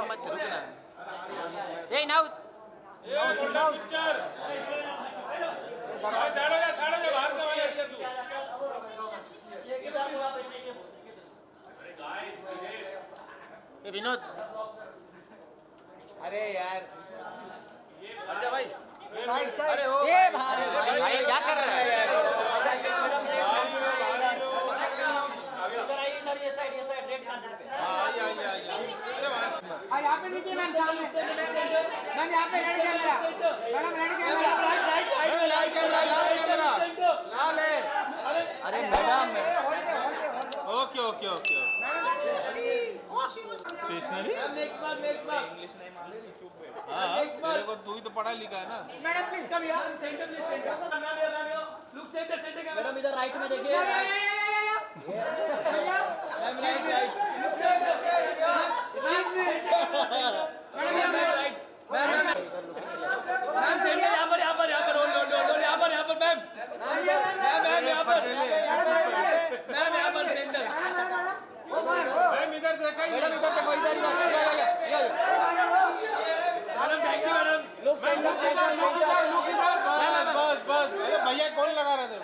मत रुकना ए now picture झाड़ो जा बाहर से भाई हट जा तू विनोद अरे यार हट जा भाई अरे ओ ये भाई क्या कर रहा है यार ये साइड रेड कार्ड पे यहाँ पे देखिए मैम सामने मैम यहाँ पे red camera madam red camera लाल कैमरा लाल है अरे madam okay okay okay stationery next बार हाँ तेरे को तू ही तो पढ़ा लिखा है ना madam please come here centre look centre camera madam इधर राइट में देखिए मैम राइट मैम सेंटर यहाँ पर होल्ड यहाँ पर मैम यहाँ पर सेंटर मैम इधर देखा ही मैडम इधर देखो इधर मैडम थैंक यू मैडम लोग सेंटर बस अरे भैया कौन लगा रहे थे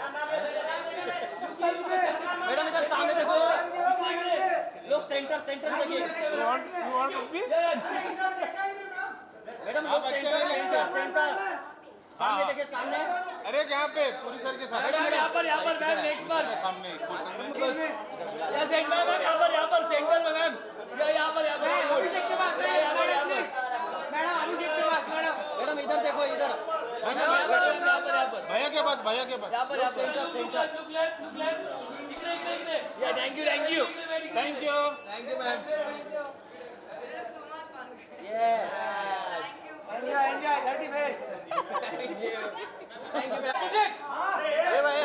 मैडम इधर सामने देखो लोग सेंटर देखिए You want to be? Madam लोग सेंटर सामने देखिए सामने अरे यहाँ पे पूरी सर के साथ मैडम यहाँ पर मैम नेक्स्ट बार सामने क्वेश्चन में सेंटर मैम यहाँ पर सेंटर में मैम यहाँ पर अभिषेक के पास मैडम अभिषेक के पास मैडम इधर देखो इधर भैया के बाद यहाँ पर centre thank you thank you ma'am yes enjoy 31st thank you ma'am ए भाई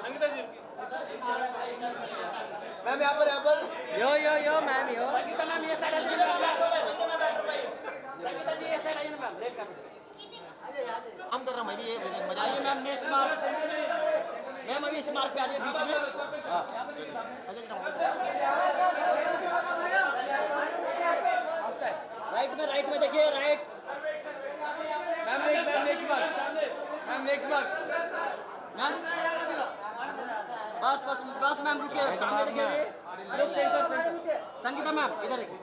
अंकिता जी मैम यहाँ पर yo ma'am yo Sangeeta ma'am ये साइड जी ये साइड आइए ना मैम रेड कार्पेट काम कर रहा हूँ मैं भी ये मजा आइए मैम नेक्स्ट मार्क मैम अभी इस मार्क पे आ जाइए बीच में हाँ राइट में देखिए राइट मैम नेक्स्ट बार मैम बस मैम रुकिए सामने देखिए लोग सेंटर संगीता मैम इधर देखिए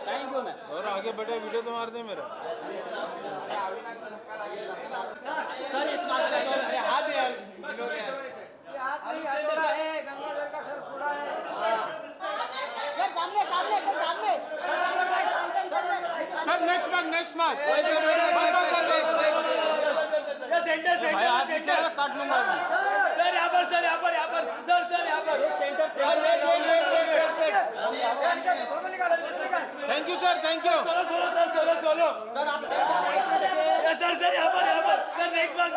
थैंक यू मैम और आगे बढ़े वीडियो तो मार दे मेरा सर इस मार्क पे हाथ नहीं थोड़ा है गंगाधर का सर थोड़ा है सर सामने सर नेक्स्ट मार्क सेंटर भाई हाथ नीचे वाला काट लूंगा अभी सर यहाँ पर सर यहाँ पर centre thank you sir thank you solo sir आप सर यहाँ पर सर नेक्स्ट बार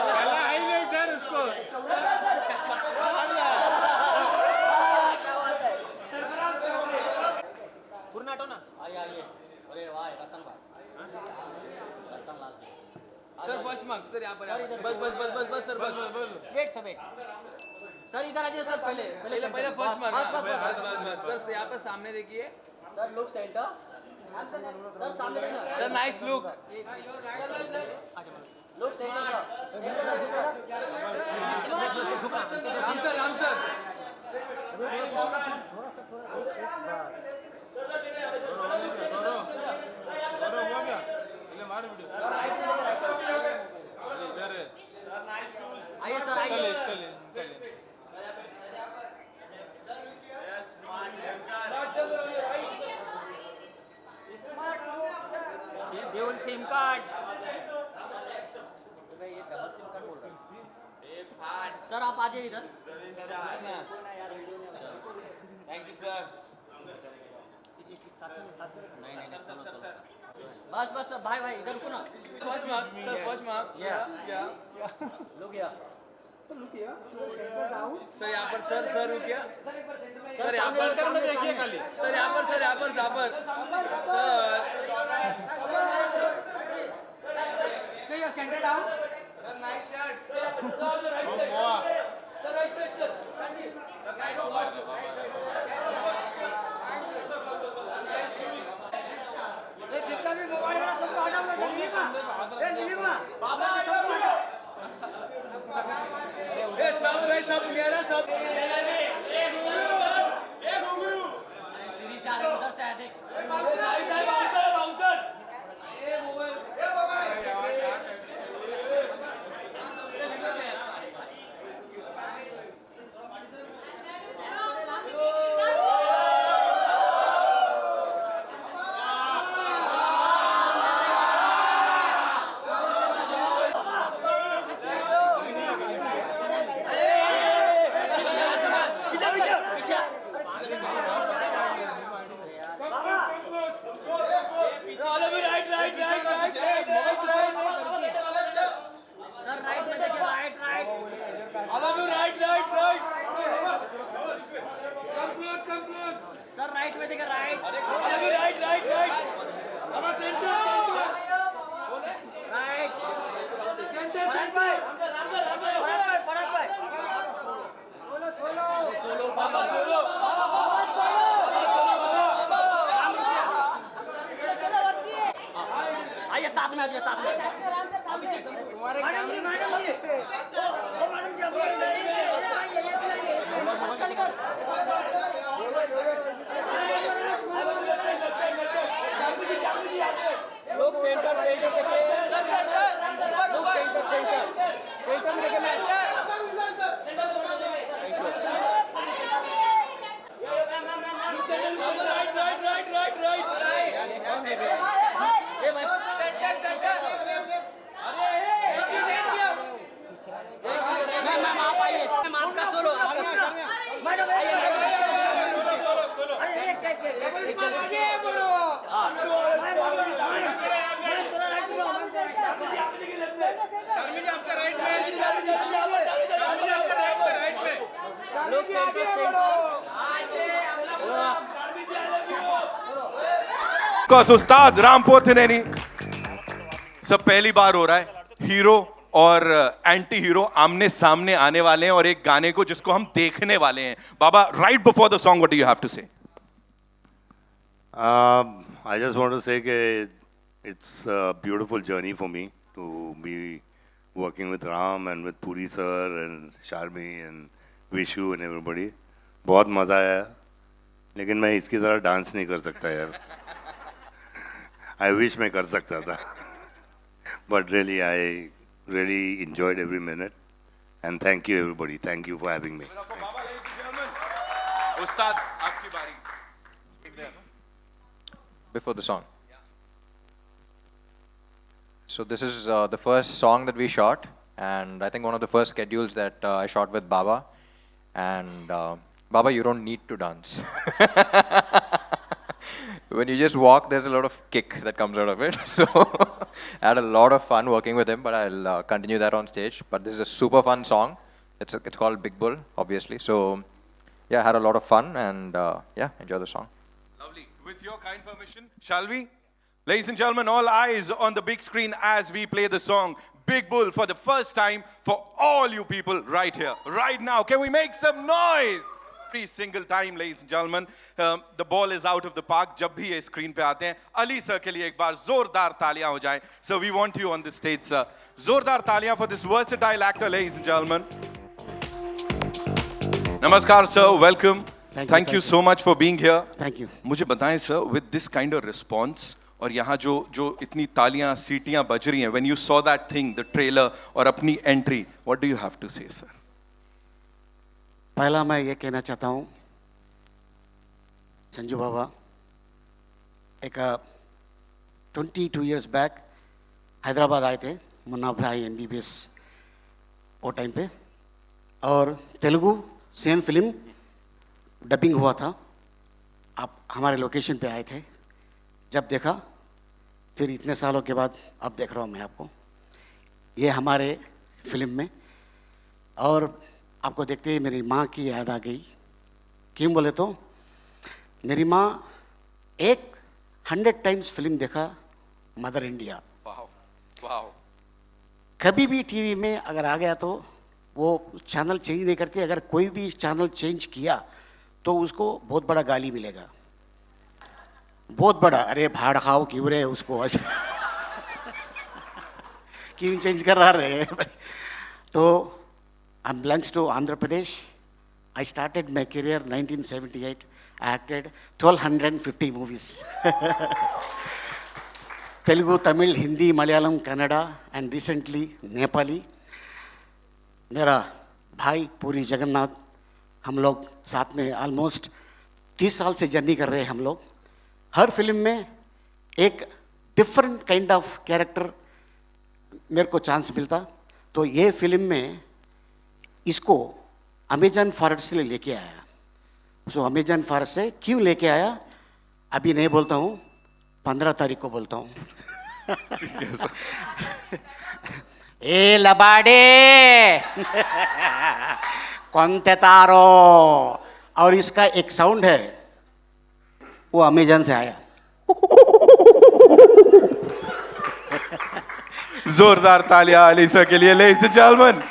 पहला आई नहीं सर उसको पूर्ण हटो ना आइए अरे वाह रतन भाई रतन लाल सर फर्स्ट मार्क सर यहाँ पर बस सर बस वेट सब वेट सर इधर आ जाइए सर पहले फर्स्ट मार्क बस सर यहाँ पर सामने देखिए सर लुक सेंटर सर सामने देखना sir nice look look centre Ram sir हो गया पहले मार वीडियो इधर है आइए सर इसका ले आइए इसका ले देवल सिम कार्ड ये डबल सिम कार्ड बोल रहा है सर आप आ जाइए इधर थैंक यू सर नहीं सर बस सर भाई इधर रुको ना फर्स्ट मार्क लो गया सर यहाँ पर सर रुकिए सर यहाँ पर सेंटर में देखिए खाली सर यहाँ पर Sir, your center down. ये जितना भी मोबाइल वाला सबको हटाओ उधर से नीलिमा। ये नीलिमा। सब मेरा सब सीढ़ी से आ रहे उधर से आए देख सर राइट में देखिए राइट सर राइट में देखिए राइट आइए साथ में आ जाइए साथ में मैडम जी ओ मैडम जी लोग सेंटर मैम आप आइए मैम आपका सोलो मैडम उस्ताद रामपुर थिनेनी सब पहली बार हो रहा है हीरो और एंटी हीरो आमने सामने आने वाले हैं और एक गाने को जिसको हम देखने वाले हैं बाबा right before the song what do you have to say I just want to say that it's a beautiful journey for me to be working with Ram and with Puri sir and Sharmi and Vishu and everybody. बहुत मजा आया लेकिन मैं इसकी तरह dance नहीं कर सकता यार I wish मैं कर सकता था but really I really enjoyed every minute and thank you everybody, thank you for having me. उस्ताद आपकी बारी before the song. So this is the first song that we shot, and I think one of the first schedules that I shot with Baba. And Baba, you don't need to dance. When you just walk, there's a lot of kick that comes out of it. So I had a lot of fun working with him, but I'll continue that on stage. But this is a super fun song. It's called Big Bull, obviously. So yeah, I had a lot of fun, and yeah, enjoy the song. Lovely. With your kind permission, shall we? Ladies and gentlemen, all eyes on the big screen as we play the song Big Bull for the first time for all you people right here, right now. Can we make some noise? Every single time, ladies and gentlemen, the ball is out of the park. जब भी ये screen पे आते हैं, Ali sir के लिए एक बार जोरदार तालियां हो जाएं. So we want you on the stage, sir. जोरदार तालियां for this versatile actor, ladies and gentlemen. Namaskar, sir. Welcome. Thank you so much for being here. Thank you. मुझे बताएं sir, with this kind of response और यहाँ जो इतनी तालियां सीटियां बज रही हैं, when you saw that thing, the trailer और अपनी entry, what do you have to say, sir? पहला मैं ये कहना चाहता हूँ संजू बाबा एक 22 years back हैदराबाद आए थे मुन्ना भाई MBBS वो टाइम पे और तेलुगु सेम फिल्म डबिंग हुआ था. आप हमारे लोकेशन पे आए थे. जब देखा फिर इतने सालों के बाद अब देख रहा हूँ मैं आपको. ये हमारे फिल्म में और आपको देखते ही मेरी माँ की याद आ गई। क्यों बोले तो मेरी माँ 100 टाइम्स फिल्म देखा मदर इंडिया। कभी भी टीवी में अगर आ गया तो वो चैनल चेंज नहीं करती। अगर कोई भी चैनल चेंज किया तो उसको बहुत बड़ा गाली मिलेगा, बहुत बड़ा। अरे भाड़ खाओ क्यों रे उसको ऐसे क्यों चेंज कर रहा रे। तो I belongs to Andhra Pradesh. I started my career 1978. I acted 1250 movies. Telugu, Tamil, Hindi, Malayalam, Kannada, and recently Nepali. मेरा भाई पूरी जगन्नाथ, हम लोग साथ में ऑलमोस्ट 30 साल से जर्नी कर रहे हैं हम लोग। हर फिल्म में एक डिफरेंट काइंड ऑफ कैरेक्टर मेरे को चांस मिलता। तो ये फिल्म में इसको अमेजन फॉरेस्ट से लेके आया। सो अमेजन फॉरेस्ट से क्यों लेके आया अभी नहीं बोलता हूँ, 15 तारीख को बोलता हूँ। ए लबाडे कौनते तारो, और इसका एक साउंड है वो अमेजन से आया। जोरदार तालियां अलीसा के लिए, ladies and gentlemen.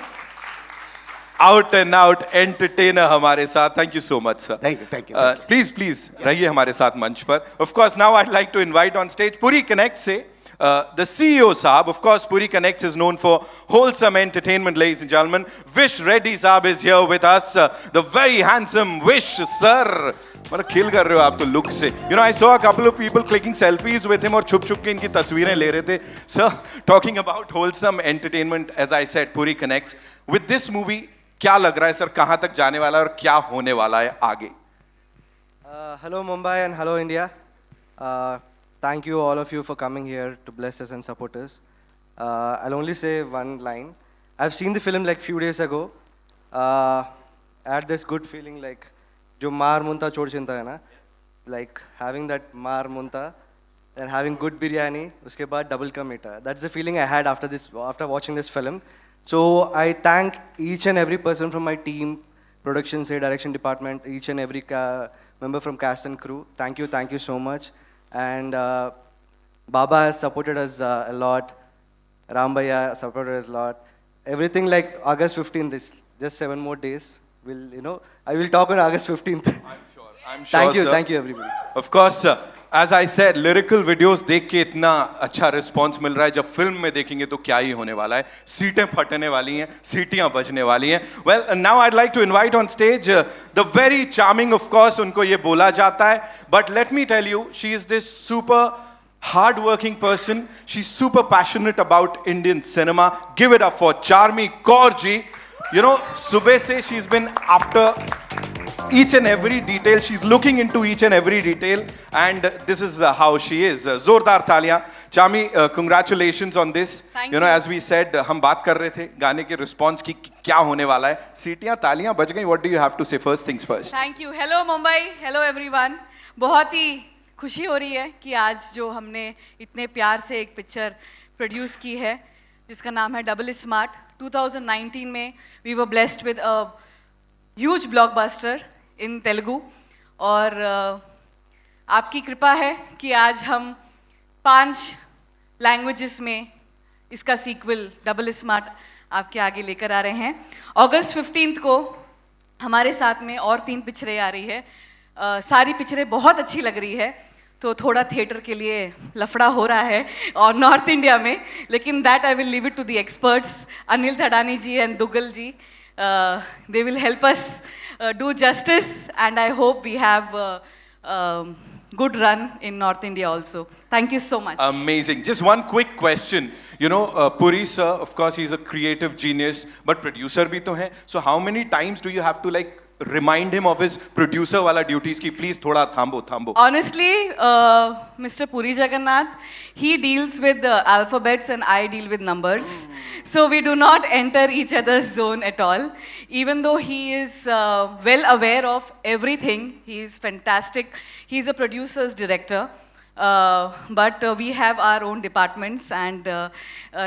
Out and out entertainer हमारे साथ. Thank you so much, sir. Thank you. Please रहिए हमारे साथ मंच पर. Of course, now I'd like to invite on stage Puri Connect से the CEO साहब. Of course, Puri Connect is known for wholesome entertainment, ladies and gentlemen. Vish Reddy साहब is here with us. The very handsome Vish sir. मतलब खिल कर रहे हो आप तो लुक से. You know, I saw a couple of people clicking selfies with him और छुप छुप के इनकी तस्वीरें ले रहे थे. Sir, talking about wholesome entertainment, as I said, Puri Connects. With this movie, क्या लग रहा है सर, कहाँ तक जाने वाला है और क्या होने वाला है आगे? Hello Mumbai and hello India. Thank you all of you for coming here to bless us and support us. I'll only say one line. I've seen the film like few days ago. I had this good feeling like जो मार मुंता चोर चिंता है ना, like having that मार मुंता and having good biryani, उसके बाद double का मीठा. That's the feeling I had after watching this film. So I thank each and every person from my team, production, say direction department, each and every member from cast and crew. Thank you so much. And Baba has supported us a lot. Ram Bhaiya supported us a lot. Everything like August 15th, this just 7 more days. I will talk on August 15th. I'm sure. Thank you everybody. Of course, sir. As I said, lyrical videos देख के इतना अच्छा response मिल रहा है, जब film में देखेंगे तो क्या ही होने वाला है. सीटें फटने वाली हैं, सीटियां बजने वाली हैं. Well, now I'd like to invite on stage the very charming, of course, उनको ये बोला जाता है. But let me tell you, she is this super hard-working person. She's super passionate about Indian cinema. Give it up for Charmi Kaur ji. You know, सुबह से she's been after each and every detail. She's looking into each and every detail, and this is how she is. Zordar तालियां. Charmi, congratulations on this. Thank you know, you. as we said, हम बात कर रहे थे गाने के response की क्या होने वाला है. सीटियां तालियां बज गई. What do you have to say? First things first. Thank you. Hello Mumbai, hello everyone. बहुत ही खुशी हो रही है कि आज जो हमने इतने प्यार से एक पिक्चर प्रोड्यूस की है जिसका नाम है डबल स्मार्ट. 2019 में we were blessed with a huge blockbuster in Telugu, और आपकी कृपा है कि आज हम 5 लैंग्वेजेस में इसका सीक्वल डबल स्मार्ट आपके आगे लेकर आ रहे हैं. अगस्त 15 को हमारे साथ में और 3 पिक्चरें आ रही है. सारी पिक्चरें बहुत अच्छी लग रही है, तो थोड़ा थिएटर के लिए लफड़ा हो रहा है और नॉर्थ इंडिया में, लेकिन that I will leave it to the experts. Anil Thadani ji and Duggal ji, they will help us do justice, and I hope we have good run in North India also. Thank you so much. Amazing. Just one quick question. You know, Puri sir, of course, he's a creative genius, but producer bhi to hai. So how many times do you have to remind him of his producer wala duties ki please thoda thambo? Honestly, Mr. Puri Jagannath, he deals with the alphabets and I deal with numbers. So we do not enter each other's zone at all. Even though he is well aware of everything, he is fantastic. He is a producer's director. but we have our own departments, and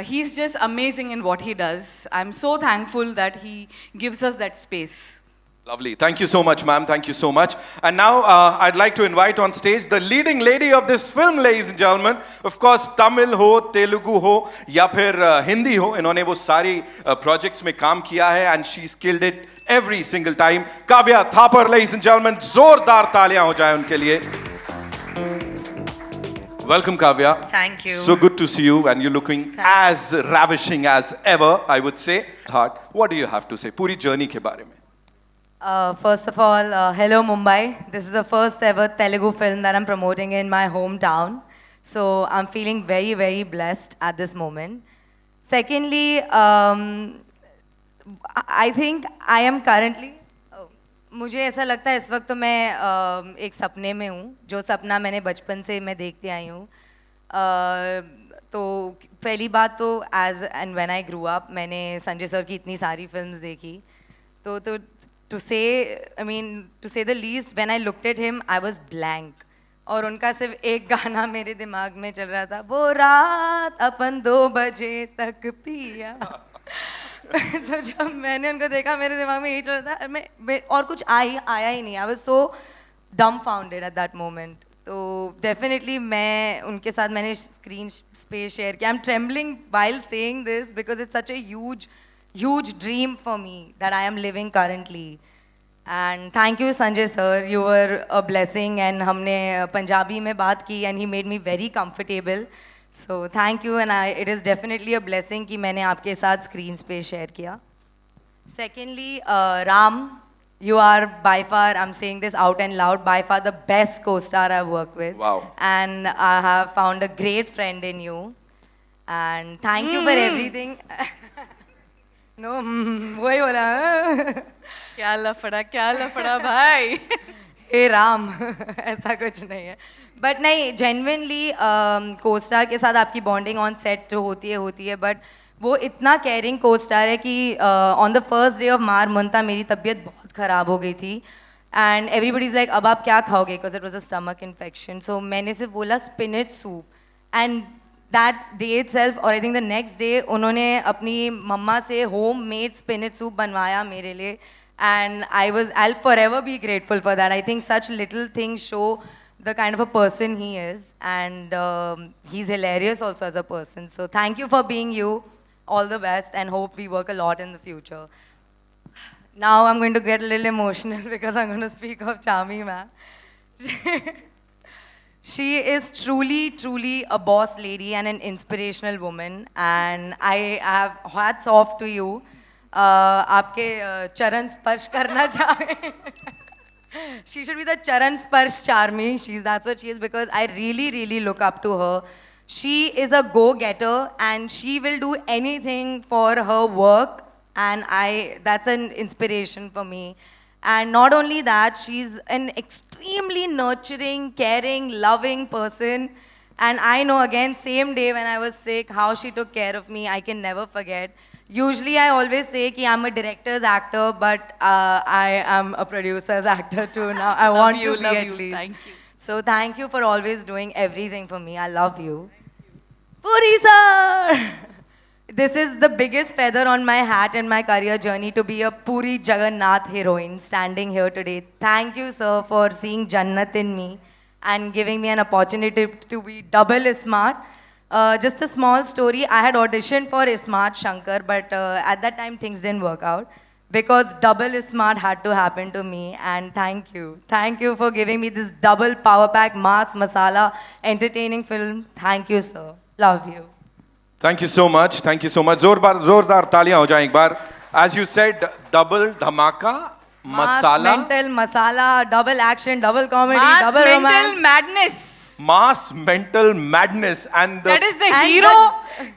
he's just amazing in what he does. I'm so thankful that he gives us that space. Lovely. Thank you so much, ma'am. Thank you so much. And now I'd like to invite on stage the leading lady of this film, ladies and gentlemen. Of course, Tamil ho, Telugu ho, या फिर Hindi ho. इन्होंने वो सारी projects में काम किया है, and she's killed it every single time. Kavya Thapar, ladies and gentlemen. जोरदार तालियां हो जाए उनके लिए. Welcome, Kavya. Thank you. So good to see you, and you're looking as ravishing as ever, I would say. Heart, what do you have to say? पूरी journey के बारे में. First of all, hello Mumbai. This is the first ever Telugu film that I'm promoting in my hometown. So I'm feeling very, very blessed at this moment. Secondly, I think I am currently, मुझे ऐसा लगता है इस वक्त तो मैं एक सपने में हूँ, जो सपना मैंने बचपन से मैं देखते आई हूँ. तो पहली बात तो as and when I grew up मैंने संजय सर की इतनी सारी फिल्म्स देखी. तो to say, I mean, to say the least, when I looked at him, I was blank. और उनका सिर्फ एक गाना मेरे दिमाग में चल रहा था, वो रात अपन 2 बजे तक पिया. तो जब मैंने उनको देखा मेरे दिमाग में यही चल रहा था, मैं और कुछ आया ही नहीं. I was so dumbfounded at that moment. तो definitely मैं उनके साथ मैंने screen space share किया. I'm trembling while saying this because it's such a huge dream for me that I am living currently. And thank you Sanjay sir, you were a blessing, and हमने पंजाबी में बात की and he made me very comfortable. So thank you, and it is definitely a blessing कि मैंने आपके साथ screen space share किया. Secondly, Ram, you are by far, I'm saying this out and loud, by far the best co-star I've worked with. Wow. And I have found a great friend in you. And thank you for everything. No, वही बोला. क्या लफड़ा भाई. हे राम, ऐसा कुछ नहीं है. But नहीं, जेन्युइनली को-स्टार के साथ आपकी बॉन्डिंग ऑन सेट जो होती है, बट वो इतना केयरिंग को-स्टार है कि on the first day of मार मुंता मेरी तबीयत बहुत ख़राब हो गई थी. एंड एवरीबडी इज़ लाइक अब आप क्या खाओगे, because it was a stomach infection. So मैंने सिर्फ बोला spinach soup. And that day itself, और I think the next day, उन्होंने अपनी मम्मा से homemade spinach soup बनवाया मेरे लिए, and I'll forever be grateful for that. I think such little things show the kind of a person he is, and he's hilarious also as a person. So thank you for being you. All the best, and hope we work a lot in the future. Now I'm going to get a little emotional because I'm going to speak of Charmi ma'am. She is truly a boss lady and an inspirational woman, and I have hats off to you. आपके चरण स्पर्श करना चाहे. She should be the charan sparsh Charmi. That's what she is, because I really look up to her. She is a go-getter and she will do anything for her work, and that's an inspiration for me. And not only that, she's an extremely nurturing, caring, loving person. And I know, again, same day when I was sick, how she took care of me, I can never forget. Usually I always say that I'm a director's actor, but I am a producer's actor too now. I want to be at least. Thank you. So thank you for always doing everything for me. I love you. Puri sir! This is the biggest feather on my hat in my career journey, to be a Puri Jagannath heroine standing here today. Thank you, sir, for seeing Jannat in me and giving me an opportunity to be double Smart. Just a small story, I had auditioned for Smart Shankar, but at that time things didn't work out because double Smart had to happen to me, and thank you. Thank you for giving me this double power pack, mass, masala, entertaining film. Thank you, sir. Love you. Thank you so much. Thank you so much. जोरदार तालियां हो जाएं एक बार. As you said, double dhamaka, masala. Mass, mental, masala, double action, double comedy, Mass double mental romance. madness. Mass mental madness, and That is the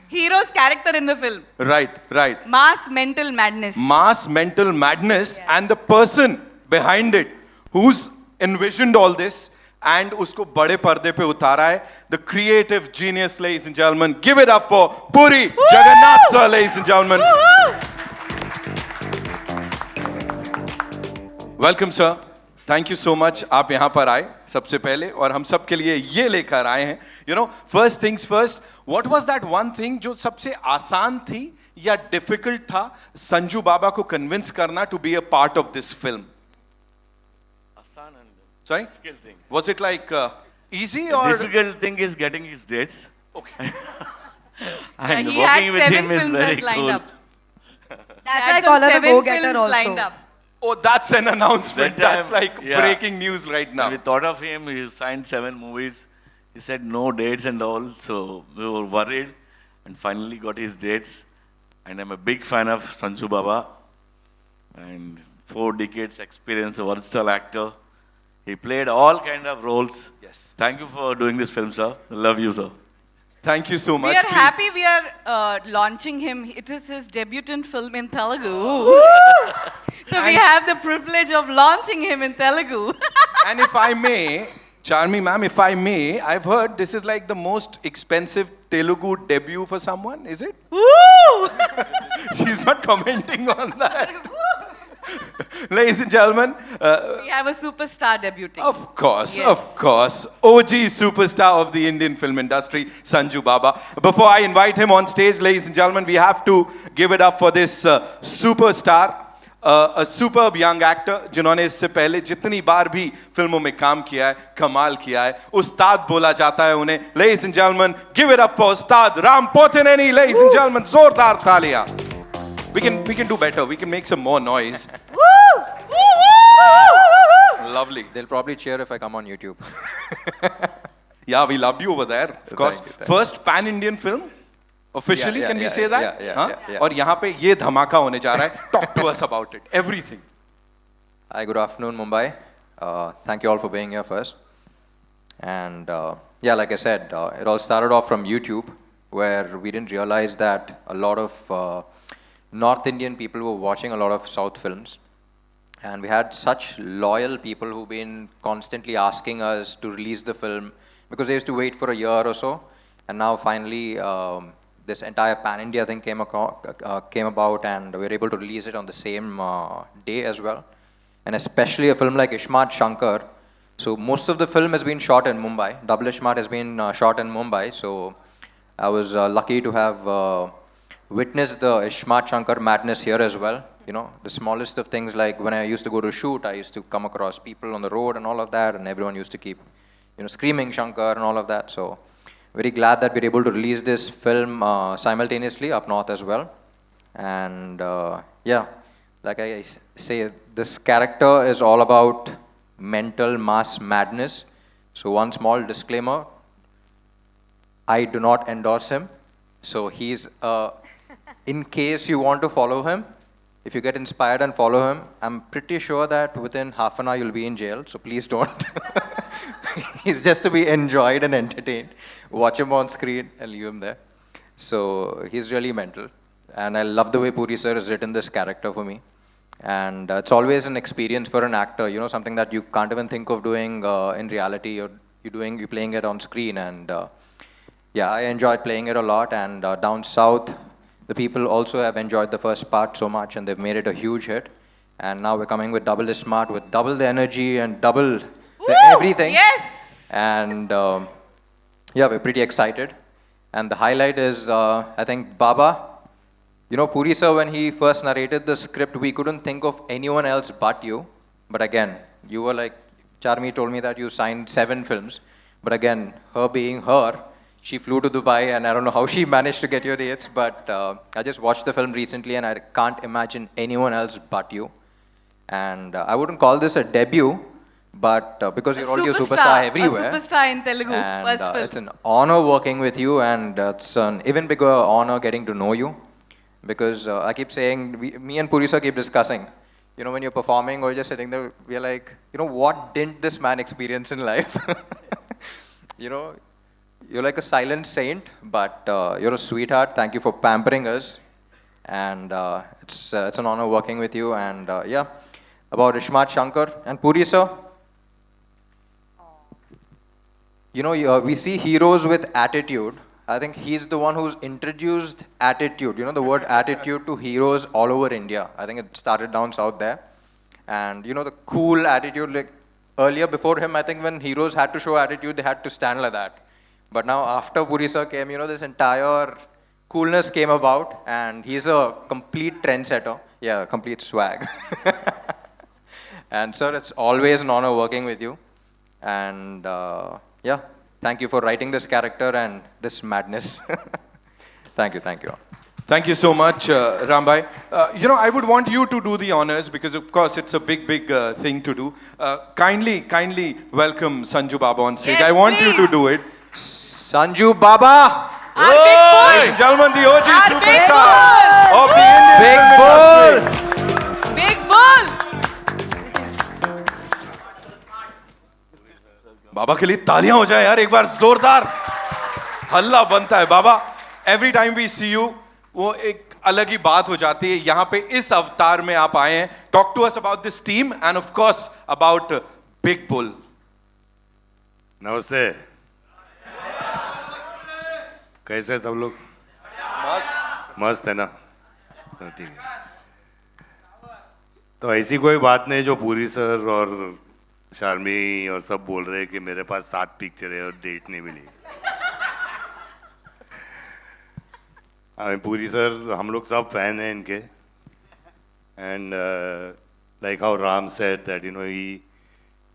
hero's character in the film. Right. Mass mental madness. Mass mental madness, and the person behind it who's envisioned all this and usko bade parde pe utara hai, the creative genius, ladies and gentlemen. Give it up for Puri Jagannath sir, ladies and gentlemen. Welcome sir. Thank you so much. आप यहाँ पर आए. सबसे पहले, और हम सब के लिए ये लेकर आए हैं. You know, first things first, what was that one thing जो सबसे आसान थी या difficult था संजू बाबा को convince करना to be a part of this film? Sorry? Difficult thing. Was it like easy or? Difficult thing is getting his dates. Okay. And he had working with 7 him is films very as lined cool. up. That's He why I had call her some the 7 go-getter films also. lined up. Oh, that's an announcement. That That's time, like yeah. breaking news right now. When we thought of him, he signed 7 movies. He said no dates and all, so we were worried, and finally got his dates. And I'm a big fan of Sanju Baba, and 4 decades experience, a versatile actor. He played all kind of roles. Yes. Thank you for doing this film, sir. I love you, sir. Thank you so much. We are Please. happy we are launching him. It is his debutant film in Telugu. So we have the privilege of launching him in Telugu. And if I may, Charmi ma'am, if I may, I've heard this is like the most expensive Telugu debut for someone, is it? Woo! She's not commenting on that. Ladies and gentlemen, We have a superstar debuting. of course, Yes. of course, OG superstar of the Indian film industry, Sanju Baba. Before I invite him on stage, ladies and gentlemen, we have to give it up for this superstar, a superb young actor, जिन्होंने इससे पहले जितनी बार भी फिल्मों में काम किया है, कमाल किया है, उस्ताद बोला जाता है उन्हें. Ladies and gentlemen, give it up for Ustad Ram Pothineni. Ladies and gentlemen, जोरदार तालियां. We can do better. We can make some more noise. Lovely. They'll probably cheer if I come on YouTube. Yeah, we loved you over there, of course. Thank you. First pan-Indian film, officially, Yeah, can we yeah, say yeah, that? yeah, Huh? yeah. और यहाँ पे ये धमाका होने जा रहा है. Talk to us about it. Everything. Hi, good afternoon, Mumbai. Thank you all for being here first. And yeah, like I said, it all started off from YouTube, where we didn't realize that a lot of North Indian people were watching a lot of South films. And we had such loyal people who've been constantly asking us to release the film because they used to wait for a year or so. And now finally, this entire pan-India thing came about, and we were able to release it on the same day as well. And especially a film like Ishmat Shankar. So most of the film has been shot in Mumbai. Double Ishmat has been shot in Mumbai. So I was lucky to have witnessed the Ishmat Shankar madness here as well. You know, the smallest of things, like when I used to go to shoot, I used to come across people on the road and all of that, and everyone used to keep, you know, screaming Shankar and all of that. So very glad that we're able to release this film simultaneously up north as well. And yeah, like I say, this character is all about mental mass madness. So one small disclaimer, I do not endorse him. So he's, in case you want to follow him, if you get inspired and follow him, I'm pretty sure that within half an hour you'll be in jail, so please don't. He's just to be enjoyed and entertained. Watch him on screen and leave him there. So he's really mental. And I love the way Puri sir has written this character for me. And it's always an experience for an actor, you know, something that you can't even think of doing in reality. You're playing it on screen. And yeah, I enjoyed playing it a lot. And down south, the people also have enjoyed the first part so much, and they've made it a huge hit. And now we're coming with double as smart, with double the energy and double the everything. Yes! And yeah, we're pretty excited. And the highlight is, I think, Baba. You know, Puri sir, when he first narrated the script, we couldn't think of anyone else but you. But again, you were like, Charmi told me that you signed 7 films. But again, her being her, she flew to Dubai, and I don't know how she managed to get your dates, but I just watched the film recently, and I can't imagine anyone else but you. And I wouldn't call this a debut, but because you're already a superstar everywhere. A superstar in Telugu, and first film. it's an honor working with you, and it's an even bigger honor getting to know you. Because I keep saying, me and Puri sir keep discussing, you know, when you're performing or just sitting there, we're like, you know, what didn't this man experience in life? You know, you're like a silent saint, but you're a sweetheart. Thank you for pampering us. And it's an honor working with you. And yeah, about Ishmat Shankar and Puri sir. You know, we see heroes with attitude. I think he's the one who's introduced attitude, you know, the word attitude to heroes all over India. I think it started down south there. And, you know, the cool attitude, like, earlier before him, I think when heroes had to show attitude, they had to stand like that. But now after Puri sir came, this entire coolness came about, and he's a complete trendsetter. Yeah, complete swag. And sir, it's always an honor working with you. And yeah, thank you for writing this character and this madness. Thank you, thank you. Thank you so much, Rambhai. I would want you to do the honors because, of course, it's a big thing to do. Kindly welcome Sanju Baba on stage. Yes, I want please. you to do it. Sanju Baba! Ladies and gentlemen, the OG Our Big superstar Bull! of the Indian Big film Bull! industry. Big Bull! बाबा के लिए तालियां हो जाए यार एक बार जोरदार हल्ला बनता है बाबा every time we see you वो एक अलग ही बात हो जाती है यहाँ पे इस अवतार में आप आए हैं talk to us about this team and of course about Big Bull नमस्ते कैसे सब लोग मस्त है ना तो ठीक है तो ऐसी कोई बात नहीं जो पूरी सर और शार्मी और सब बोल रहे हैं कि मेरे पास 7 पिक्चर है और डेट नहीं मिली पूरी सर हम लोग सब फैन हैं इनके and like how Ram said that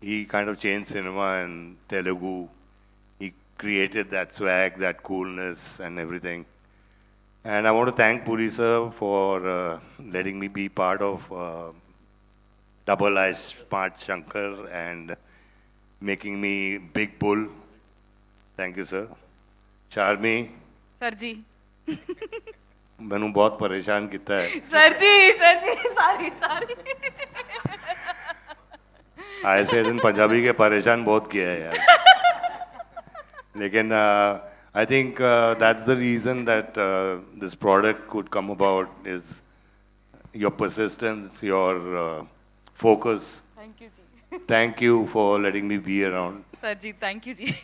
he kind of changed cinema and Telugu. He created that swag, that coolness and everything. And I want to thank Puri sir for letting me be part of Double I Smart Shankar and making me Big Bull. Thank you, sir. Charmi. Sir जी मैंने बहुत परेशान किया है sir जी सारी I said in Punjabi के परेशान बहुत किया है यार लेकिन I think that's the reason that this product could come about is your persistence your focus thank you जी thank you for letting me be around sir जी थैंक यू जी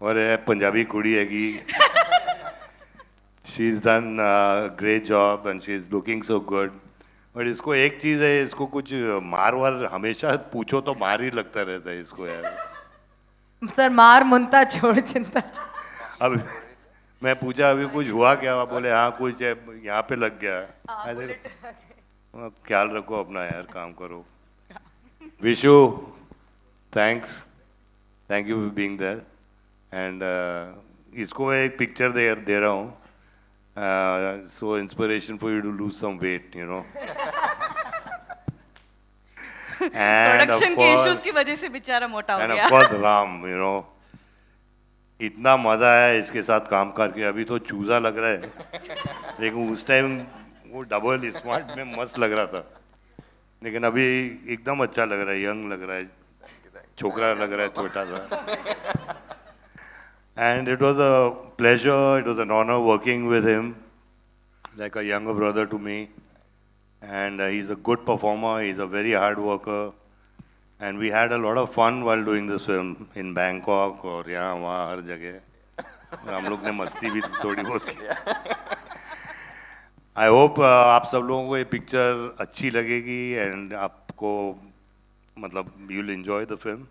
और ये पंजाबी कुड़ी है कि she is done great job and she is looking so good और इसको एक चीज है इसको कुछ मार वार हमेशा पूछो तो मार ही लगता रहता है इसको यार सर मार मुंता छोड़ चिंता अब मैं पूछा अभी कुछ हुआ क्या बोले हाँ कुछ है यहाँ पे लग गया ख्याल रखो अपना यार काम करो Vishu thanks thank you for being there and इसको मैं एक पिक्चर दे रहा हूँ so inspiration for you to lose some weight, you know. And production के इश्यूज की वजह से बेचारा मोटा हो गया and of course Ram, you know, इतना मजा आया इसके साथ काम करके अभी तो चूजा लग रहा है लेकिन उस टाइम वो डबल स्मार्ट में मस्त लग रहा था लेकिन अभी एकदम अच्छा लग रहा है यंग लग रहा है छोकरा लग रहा है छोटा सा And it was a pleasure, it was an honor working with him, like a younger brother to me. And he's a good performer, he's a very hard worker. And we had a lot of fun while doing this film in Bangkok और यहाँ वहाँ हर जगह हम लोग ने मस्ती भी थोड़ी बहुत की I hope आप सब लोगों को ये पिक्चर अच्छी लगेगी and आपको मतलब you'll enjoy the film.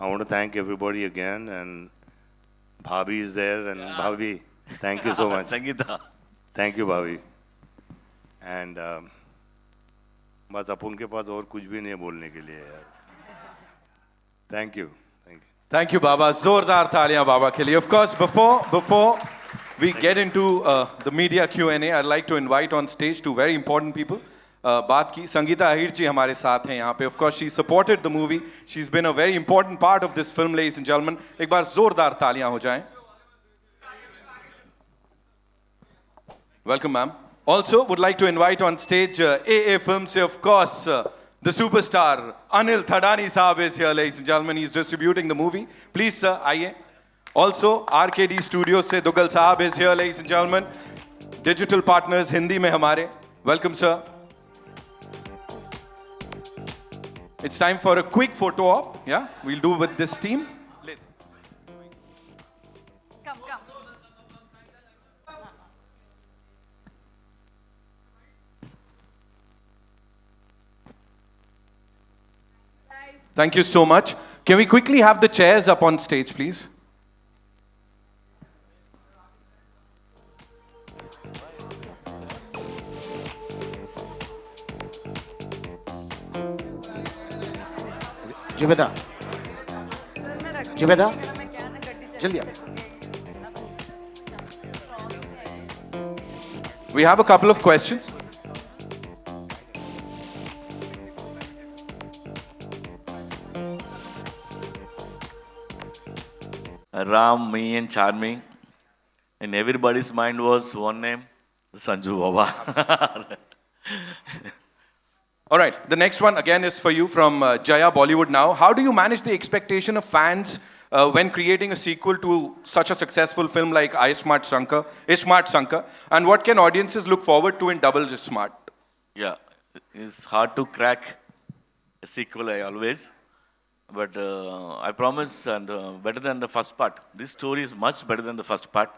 I want to thank everybody again and Bhabi is there and Bhabi, thank you so much. Sangeeta. Thank you Bhabi. And बस अपन के पास और कुछ भी नहीं है बोलने के लिए यार. Thank you. Thank you, Baba. Zordar taliyan Baba ke liye. Of course, before we get into the media Q&A, I'd like to invite on stage two very important people. बात की संगीता अहीर जी हमारे साथ हैं यहाँ पे. Of course, she supported the movie. She's been a very important part of this film, ladies and gentlemen. एक बार जोरदार तालियां हो जाएं. Welcome, ma'am. Also, would like to invite on stage AA Films से, of course, the superstar Anil Thadani साहब is here, ladies and gentlemen. He's distributing the movie. Please, sir, आइए. Also, RKD Studios से दुगल साहब is here, ladies and gentlemen. Digital partners Hindi में हमारे. Welcome, sir. It's time for a quick photo op. Yeah, we'll do with this team. Come. Guys, Thank you so much. Can we quickly have the chairs up on stage, please? Zubeda Zubeda जल्दी आ We have a couple of questions. Ram, me and Charmi, in everybody's mind was one name, Sanju Baba. All right, the next one again is for you from Jaya Bollywood Now. How do you manage the expectation of fans when creating a sequel to such a successful film like Ismart Shankar? And what can audiences look forward to in Double Smart? Yeah, it's hard to crack a sequel, I always. But I promise, and better than the first part. This story is much better than the first part.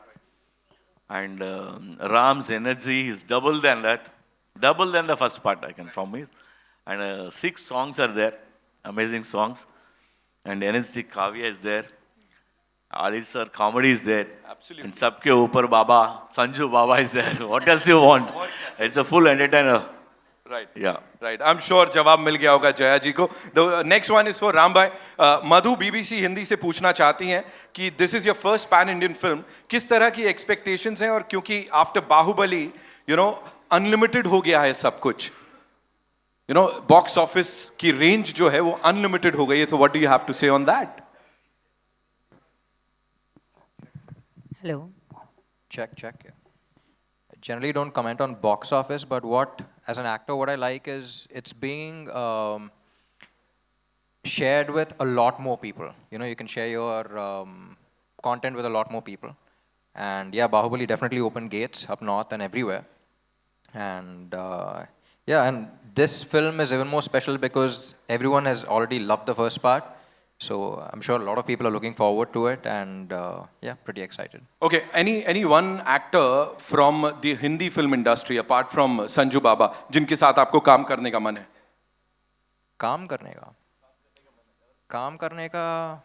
And Ram's energy is double than that. Double than the first part, I can promise. And 6 songs are there, amazing songs. And energetic Kavya is there. Ali sir, comedy is there. Absolutely. And Sabke Upar Baba, Sanju Baba is there. What else you want? It's a full entertainer. Right. Yeah. Right. I'm sure जवाब मिल गया होगा जया जी को. The next one is for Ram bhai. Madhu BBC Hindi से पूछना चाहती हैं कि this is your first pan Indian film. किस तरह की expectations हैं और क्योंकि after Baahubali, you know, unlimited हो गया है सब कुछ. You know, box office की range जो है वो unlimited हो गई है. So what do you have to say on that? Hello. Check. Yeah. I generally don't comment on box office, but as an actor, what I like is it's being shared with a lot more people. You know, you can share your content with a lot more people. And yeah, Bahubali definitely opened gates up north and everywhere. And and this film is even more special because everyone has already loved the first part. So I'm sure a lot of people are looking forward to it, and pretty excited. Okay, any one actor from the Hindi film industry apart from Sanju Baba जिनके साथ आपको काम करने का मन है? काम करने का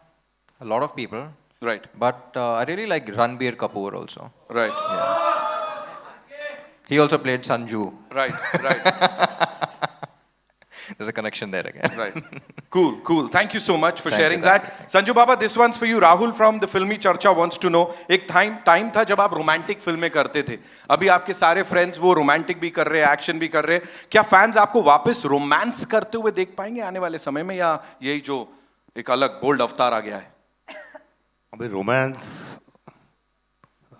a lot of people. Right. But I really like Ranbir Kapoor also. Right. Yeah. He also played Sanju. Right. There's a connection there again. Right. Cool. Thank you so much for sharing thank that. Sanju Baba, this one's for you. Rahul from the Filmy Charcha wants to know, एक time था जब आप romantic फिल्में करते थे. अभी आपके सारे friends वो romantic भी कर रहे हैं, action भी कर रहे हैं. क्या fans आपको वापस romance करते हुए देख पाएंगे आने वाले समय में, या यही जो एक अलग bold अवतार आ गया है? अबे romance,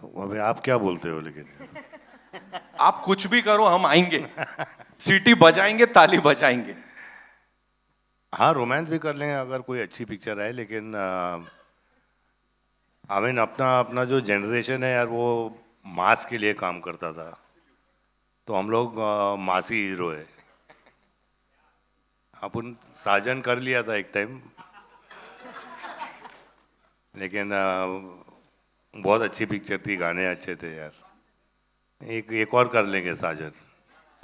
अबे आप क्या बोलते हो लेकिन? आप कुछ भी करो, हम आएंगे. सीटी बजाएंगे, ताली बजाएंगे. हाँ, रोमांस भी कर लेंगे अगर कोई अच्छी पिक्चर है, लेकिन अपना जो जनरेशन है यार, वो मास के लिए काम करता था, तो हम लोग मासी हीरो है. अपन साजन कर लिया था एक टाइम, लेकिन बहुत अच्छी पिक्चर थी, गाने अच्छे थे यार. एक और कर लेंगे साजन.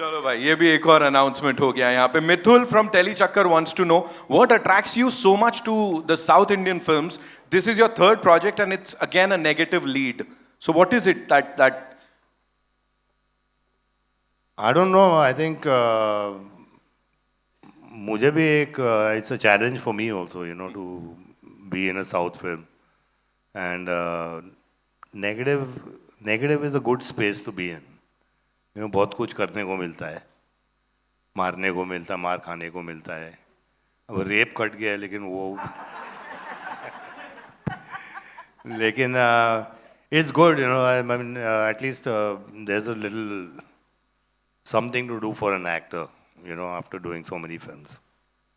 चलो भाई, ये भी एक और अनाउंसमेंट हो गया यहाँ पे. मिथुल फ्रॉम टेली चक्कर wants to know what attracts you so much to the South Indian films. This is your third project and it's again a negative lead. So what is it that I don't know. I think मुझे भी एक it's a challenge for me also, you know, to be in a South film, and negative is a good space to be in. You know, बहुत कुछ करने को मिलता है, मारने को मिलता है, मार खाने को मिलता है. अब रेप कट गया है, लेकिन वो लेकिन it's good, you know. I mean, at least there's a little something to do for an actor, you know, after doing so many films.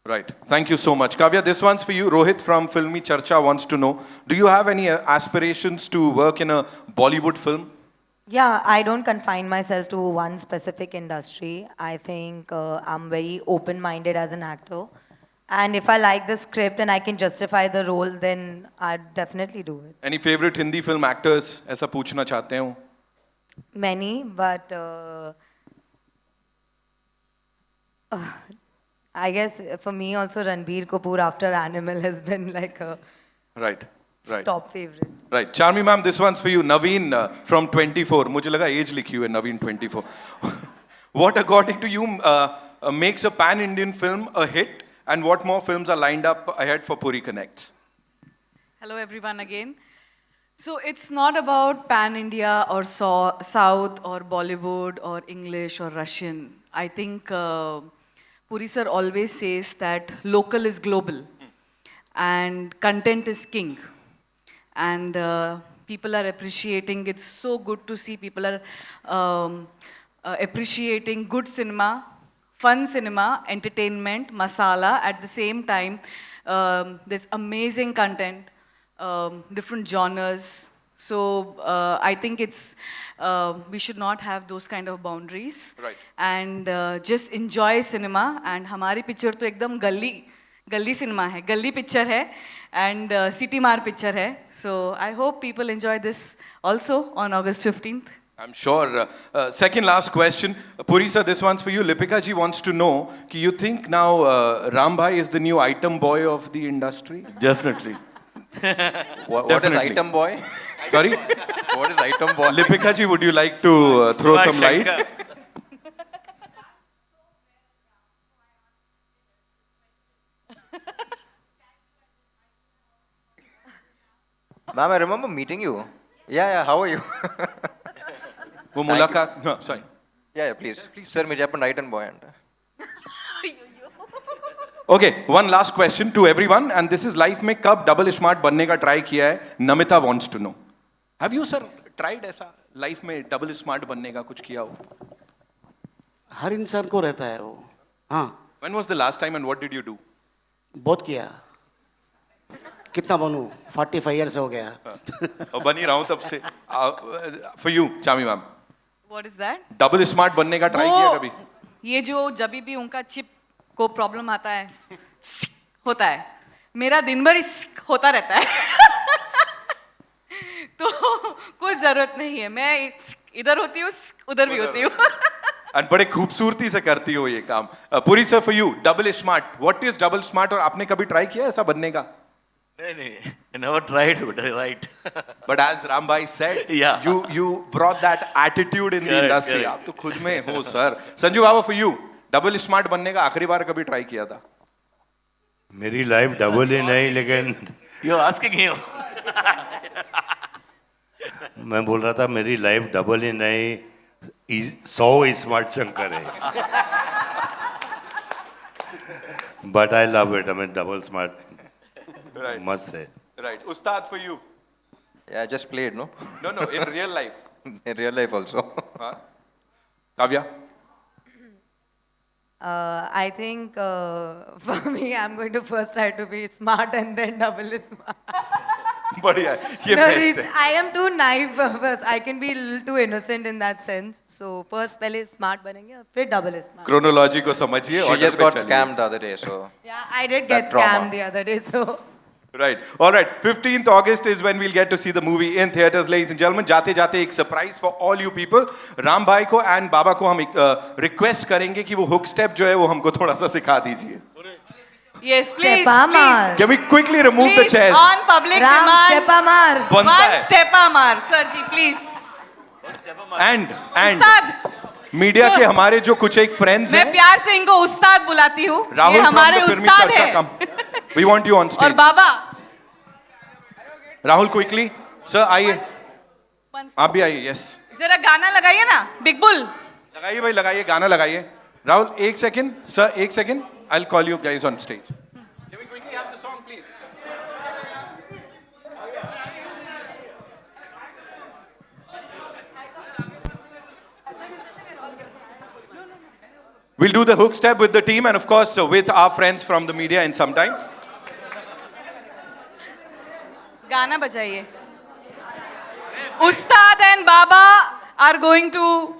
Right. Thank you so much. Kavya, this one's for you. Rohit from Filmy Charcha wants to know, do you have any aspirations to work in a Bollywood film? Yeah, I don't confine myself to one specific industry. I think I'm very open-minded as an actor. And if I like the script and I can justify the role, then I'd definitely do it. Any favorite Hindi film actors? ऐसा पूछना चाहते हो? Many, but I guess for me also Ranbir Kapoor after Animal has been like a Right. Right. top favorite. Right. Charmi ma'am, this one's for you. Naveen from 24. मुझे लगा age लिखी हुई है Naveen 24. What according to you makes a pan-Indian film a hit, and what more films are lined up ahead for Puri Connects? Hello everyone again. So it's not about pan-India or South or Bollywood or English or Russian. I think Puri sir always says that local is global and content is king. And people are appreciating. It's so good to see people are appreciating good cinema, fun cinema, entertainment, masala. At the same time, there's amazing content, different genres. So I think it's we should not have those kind of boundaries. Right. And just enjoy cinema. And हमारी picture तो एकदम गली cinema है, गली picture है, and city mar picture hai. So I hope people enjoy this also on August 15th. I'm sure. Second last question. Puri sir, this one's for you. Lipika ji wants to know, do you think now Ram Bhai is the new item boy of the industry? Definitely. What is Definitely. item boy? Sorry? What is item boy? Lipika ji, would you like to throw Smart some light? Shankar. Ma'am, I remember meeting you. Yeah, how are you? वो मुलाकात, no, sorry. Yeah, please. Sir, मुझे अपन item boy अंटा. Okay, one last question to everyone, and this is life में कब double smart बनने का try किया है? Namita wants to know. Have you sir tried ऐसा life में double smart बनने का कुछ किया हो? हर इंसान को रहता है वो. हाँ. When was the last time and what did you do? बहुत किया. कितना बनूं? 45 years हो गया. और बनी रहा हूँ तब से. For you, Chami ma'am. What is that? Double smart बनने का try किया कभी? ये जो जब भी उनका चिप को प्रॉब्लम आता है, होता है. मेरा दिन भर होता रहता है. तो कोई जरूरत नहीं है. मैं इधर होती हूँ, उधर भी होती हूँ. And बड़े खूबसूरती से करती हो ये काम. Puri sir, for you, double smart. What is double smart? और आपने कभी try किया ऐसा बनने का? नहीं, I never tried, but I right. But as Rambhai said, Yeah. you brought that attitude in the Correct, industry. correct. आप तो खुद में हो sir. Sanju Baba, for you, double smart बनने का आखिरी बार कभी try किया था? मेरी लाइफ डबल ही नहीं, लेकिन You're asking him. मैं बोल रहा था मेरी लाइफ डबल ही नहीं, 100 स्मार्ट शंकर है. But I love it. I mean double smart Right. मस्त है. Right. Ustad, for you. Yeah, I just played, no? No, in real life. In real life also. Huh? Kavya? I think for me, I'm going to first try to be smart and then double smart. बढ़िया है. ये No, best है. I am too naive first. I can be a little too innocent in that sense. So first पहले smart बनेंगे और फिर double smart. Chronology को समझिए. She order just पे got चलिए. scammed the other day, so. Yeah, I did get That trauma. scammed the other day. So. Right. All right. 15th August is when we'll get to see the movie in theaters, ladies and gentlemen. जाते जाते एक surprise for all you people. Ram भाई को and बाबा को हम request करेंगे कि वो hook step जो है वो हमको थोड़ा सा सिखा दीजिए. Yes, please, Step-a-mar. Can we quickly remove the please, chairs? on public Ram demand. Step-a-mar. बनता One है. step-a-mar, sir ji, please. And Ustad, media के हमारे जो कुछ एक फ्रेंड्स मैं हैं. प्यार से इनको उस्ताद बुलाती हूँ. ये राहुल from हमारे the फिल्मी उस्ताद चर्चा हैं. come. We want you on और stage. बाबा, राहुल quickly. Sir आइए. आप भी आइए. Yes. जरा गाना लगाइए ना, बिग बुल. लगाइए भाई लगाइए गाना लगाइए. राहुल एक सेकंड. Sir एक second. I'll call you guys on stage. Can we quickly have the song, please? We'll do the hook step with the team and of course with our friends from the media in some time. गाना बजाइए. Ustad and Baba are going to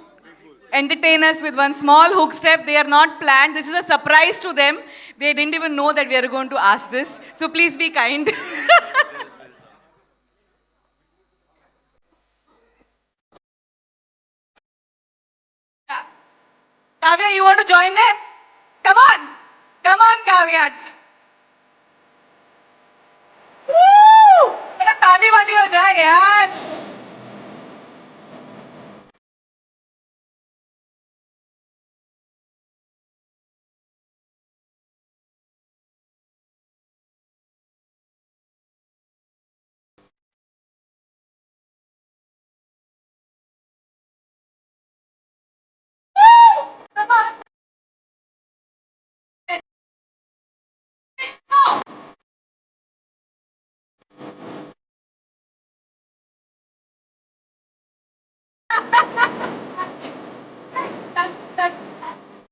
entertain us with one small hook step. They are not planned. This is a surprise to them. They didn't even know that we are going to ask this. So please be kind. Kavya, you want to join them? Come on. गया मेरा ताली वाली हो जाए यार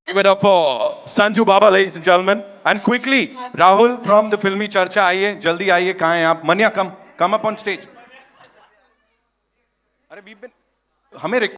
Give it up for Sanju Baba, ladies and gentlemen. And quickly, Rahul from the Filmy Charcha, आइए, जल्दी आइए, कहाँ हैं आप? Manya, come up on stage. अरे we've been, हमें